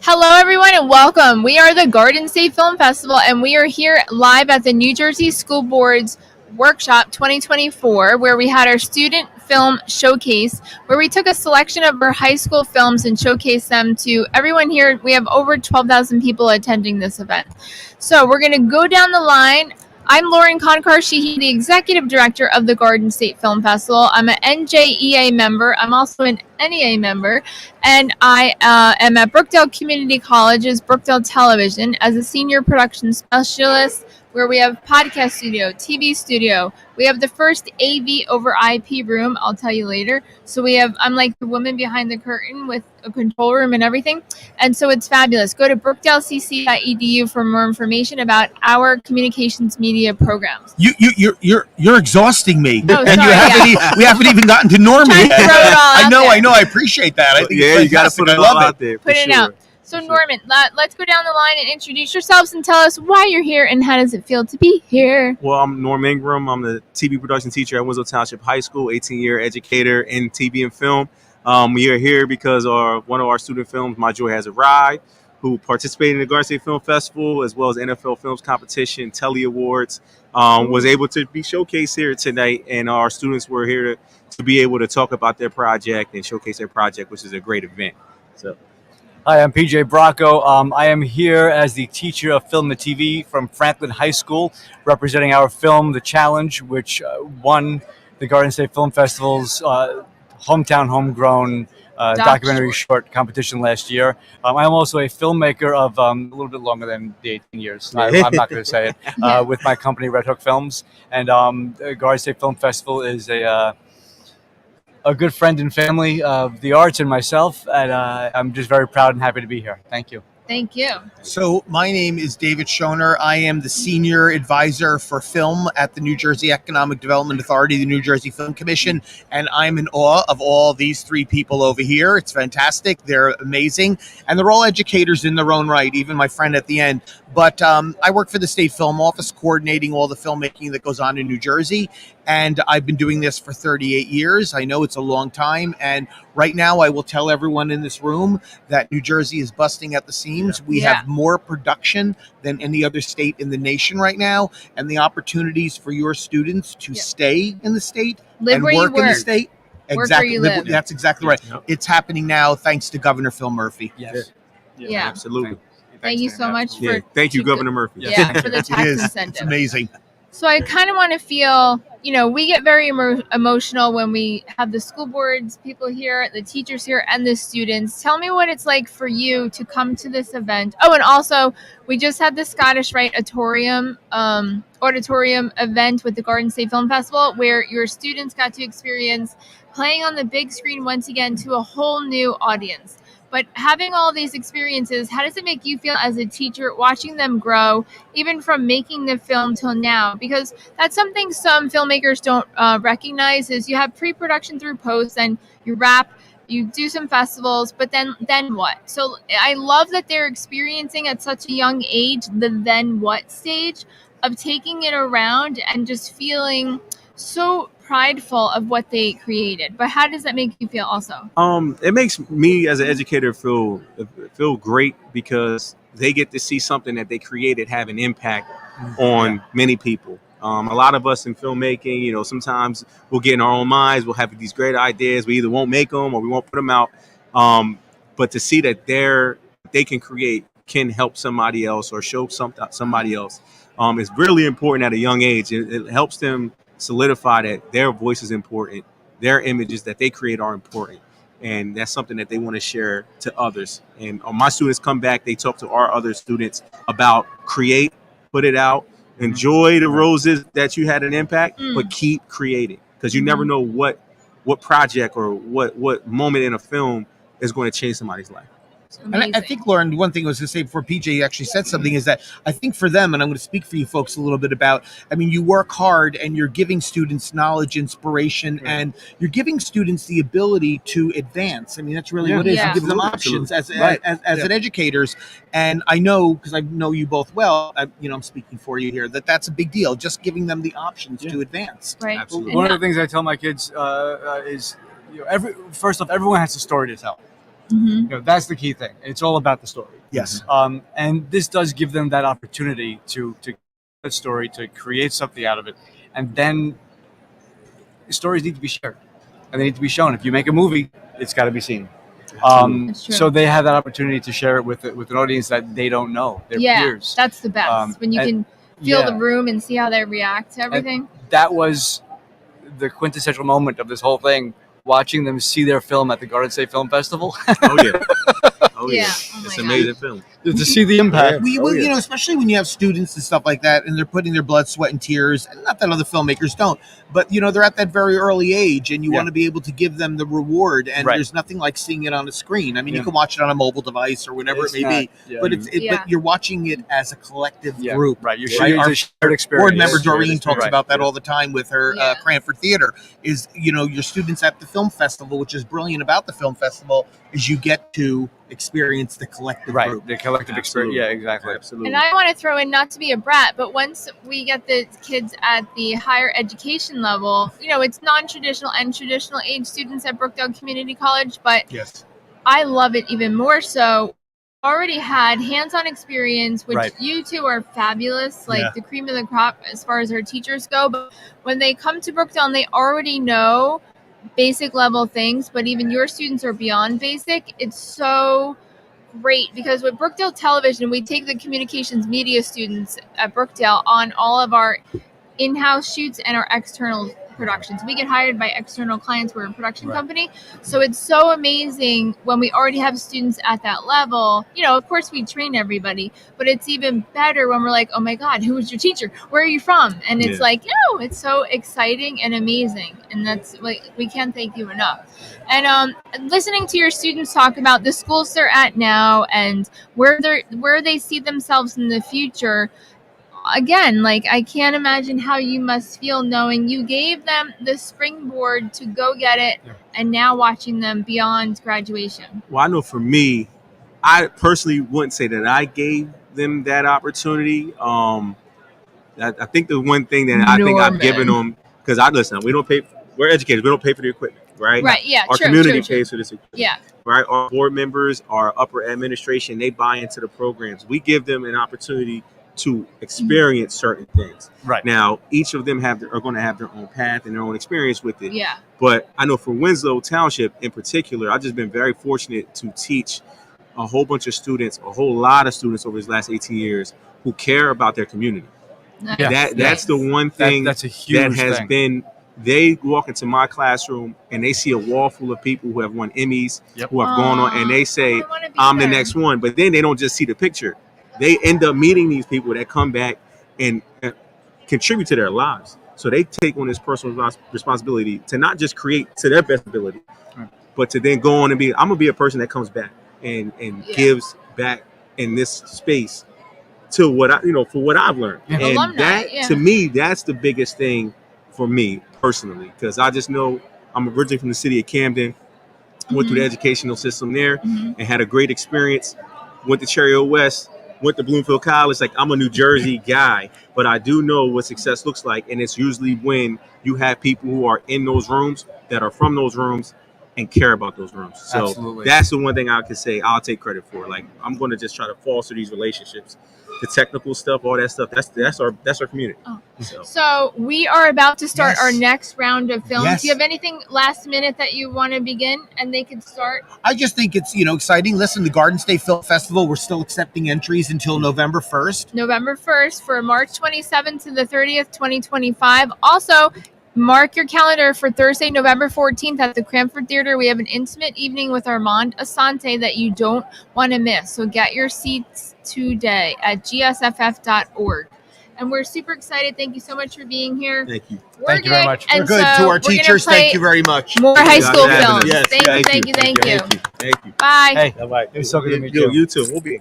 Hello, everyone, and welcome. We are the Garden State Film Festival, and we are here live at the New Jersey School Board's Workshop 2024, where we had our student film showcase, where we took a selection of our high school films and showcased them to everyone here. We have over 12,000 people attending this event. So we're going to go down the line. I'm Lauren Konkar-Sheehy, the Executive Director of the Garden State Film Festival. I'm an NJEA member. I'm also an NEA member, and I am at Brookdale Community College's Brookdale Television as a Senior Production Specialist, where we have podcast studio, TV studio. We have the first AV over IP room, I'll tell you later. So I'm like the woman behind the curtain with a control room and everything. And so it's fabulous. Go to brookdalecc.edu for more information about our communications media programs. You're exhausting me. Oh, and sorry, we haven't even gotten to Norman yet. I know. I appreciate that. I think you got to put it all out there. Put it out. So Norman, let's go down the line and introduce yourselves and tell us why you're here and how does it feel to be here. Well, I'm Norm Ingram. I'm the TV production teacher at Winslow Township High School, 18-year educator in TV and film. We are here because one of our student films, My Joy Has Arrived, who participated in the Garden State Film Festival as well as NFL Films Competition, Telly Awards, was able to be showcased here tonight. And our students were here to be able to talk about their project and showcase their project, which is a great event. So. Hi, I'm PJ Bracco. I am here as the teacher of film and TV from Franklin High School, representing our film, The Challenge, which won the Garden State Film Festival's hometown, homegrown documentary short competition last year. I'm also a filmmaker of a little bit longer than the 18 years. I'm not going to say it. With my company, Red Hook Films. And the Garden State Film Festival is a good friend and family of the arts and myself, and I'm just very proud and happy to be here. Thank you. Thank you. So my name is David Schoner. I am the Senior Advisor for Film at the New Jersey Economic Development Authority, the New Jersey Film Commission, and I'm in awe of all these three people over here. It's fantastic. They're amazing, and they're all educators in their own right, even my friend at the end. But I work for the State Film Office, coordinating all the filmmaking that goes on in New Jersey, and I've been doing this for 38 years. I know it's a long time, and right now I will tell everyone in this room that New Jersey is busting at the seams. We have more production than any other state in the nation right now, and the opportunities for your students to stay in the state and work in the state. Exactly. That's exactly right. It's happening now thanks to Governor Phil Murphy. Yes. Yeah. Absolutely. Thank you so much for thank you, Governor Murphy. for the tax incentive. It's amazing. So I kind of want to feel, we get very emotional when we have the school boards, people here, the teachers here, and the students. Tell me what it's like for you to come to this event. Oh, and also, we just had the Scottish Rite Auditorium event with the Garden State Film Festival, where your students got to experience playing on the big screen once again to a whole new audience. But having all these experiences, how does it make you feel as a teacher, watching them grow, even from making the film till now? Because that's something some filmmakers don't recognize, is you have pre-production through post, and you wrap, you do some festivals, but then what? So I love that they're experiencing at such a young age the then what stage of taking it around and just feeling so prideful of what they created. But how does that make you feel also? It makes me as an educator feel great because they get to see something that they created have an impact on many people. A lot of us in filmmaking, sometimes we'll get in our own minds, we'll have these great ideas, we either won't make them or we won't put them out. But to see that they can help somebody else or show somebody else is really important at a young age. It helps them solidify that their voice is important, their images that they create are important, and that's something that they want to share to others. And my students come back, they talk to our other students about create, put it out, enjoy the roses that you had an impact, but keep creating, because you never know what project or what moment in a film is going to change somebody's life. And I think, Lauren, one thing I was going to say before PJ actually said something is that I think for them, and I'm going to speak for you folks a little bit about, you work hard and you're giving students knowledge, inspiration, and you're giving students the ability to advance. That's really what it is. Yeah. You give them options as an educators. And I know, because I know you both well, I'm speaking for you here, that's a big deal, just giving them the options to advance. Right. One of the things I tell my kids is, first off, everyone has a story to tell. That's the key thing. It's all about the story. Yes. And this does give them that opportunity to a story, to create something out of it, and then stories need to be shared and they need to be shown. If you make a movie, it's got to be seen. That's true. So they have that opportunity to share it with an audience that they don't know, their peers. That's the best, when you can feel the room and see how they react to everything. And that was the quintessential moment of this whole thing, watching them see their film at the Garden State Film Festival. Oh yeah. Oh yeah. Oh It's my an amazing film. To see the impact. You know, especially when you have students and stuff like that, and they're putting their blood, sweat, and tears. And not that other filmmakers don't, but you know, they're at that very early age, and you want to be able to give them the reward. And there's nothing like seeing it on a screen. I mean, you can watch it on a mobile device or whatever it may be, but but you're watching it as a collective group. Right. You're sharing a shared experience. Board member Doreen talks about that all the time with her Cranford Theater. Is, you know, your students at the film festival, which is brilliant about the film festival, is you get to experience the collective group. The collective experience. Yeah, exactly. Absolutely. And I want to throw in, not to be a brat, but once we get the kids at the higher education level, you know, it's non-traditional and traditional age students at Brookdale Community College, but I love it even more so. Already had hands-on experience, which you two are fabulous, like the cream of the crop as far as our teachers go. But when they come to Brookdale and they already know basic level things, but even your students are beyond basic, it's so great, because with Brookdale Television, we take the communications media students at Brookdale on all of our in-house shoots and our external productions. We get hired by external clients. We're a production company. So it's so amazing when we already have students at that level. You know, of course we train everybody, but it's even better when we're like, oh my God, who was your teacher? Where are you from? And it's like, yo, it's so exciting and amazing. And that's like, we can't thank you enough. And listening to your students talk about the schools they're at now and where they see themselves in the future, again, like, I can't imagine how you must feel knowing you gave them the springboard to go get it, and now watching them beyond graduation. Well, I know for me, I personally wouldn't say that I gave them that opportunity. I think the one thing that I think I've given them, because we don't pay. We're educators. We don't pay for the equipment, right? Right. Yeah. Our community pays for this equipment. Yeah. Right. Our board members, our upper administration, they buy into the programs. We give them an opportunity to experience certain things. Right. Now, each of them are going to have their own path and their own experience with it. Yeah. But I know for Winslow Township in particular, I've just been very fortunate to teach a whole bunch of students, a whole lot of students over these last 18 years who care about their community. Nice. That's the one thing that's a huge that has thing. been. They walk into my classroom and they see a wall full of people who have won Emmys, who have gone on, and they say, I'm the next one. But then they don't just see the picture. They end up meeting these people that come back and contribute to their lives. So they take on this personal responsibility to not just create to their best ability, but to then go on and I'm going to be a person that comes back and gives back in this space to what for what I've learned. And alumni, to me, that's the biggest thing for me personally, because I just know I'm originally from the city of Camden, went through the educational system there and had a great experience, went to Cherry Hill West, went to Bloomfield College. Like, I'm a New Jersey guy, but I do know what success looks like. And it's usually when you have people who are in those rooms, that are from those rooms, and care about those rooms. So that's the one thing I can say I'll take credit for. Like, I'm going to just try to foster these relationships. The technical stuff, all that stuff, that's our community. Oh. So we are about to start our next round of films. Do you have anything last minute that you want to begin and they can start? I just think it's, exciting. Listen, the Garden State Film Festival, we're still accepting entries until November 1st. November 1st for March 27th to the 30th, 2025. Also, mark your calendar for Thursday, November 14th at the Cranford Theater. We have an intimate evening with Armand Asante that you don't want to miss. So get your seats today at gsff.org. And we're super excited. Thank you so much for being here. Thank you. Thank you very much. We're good. To our teachers, thank you very much. More high school films. Yes, Thank you. Thank you. Bye. Hey, Bye-bye. it was so good to meet you. You too. We'll be.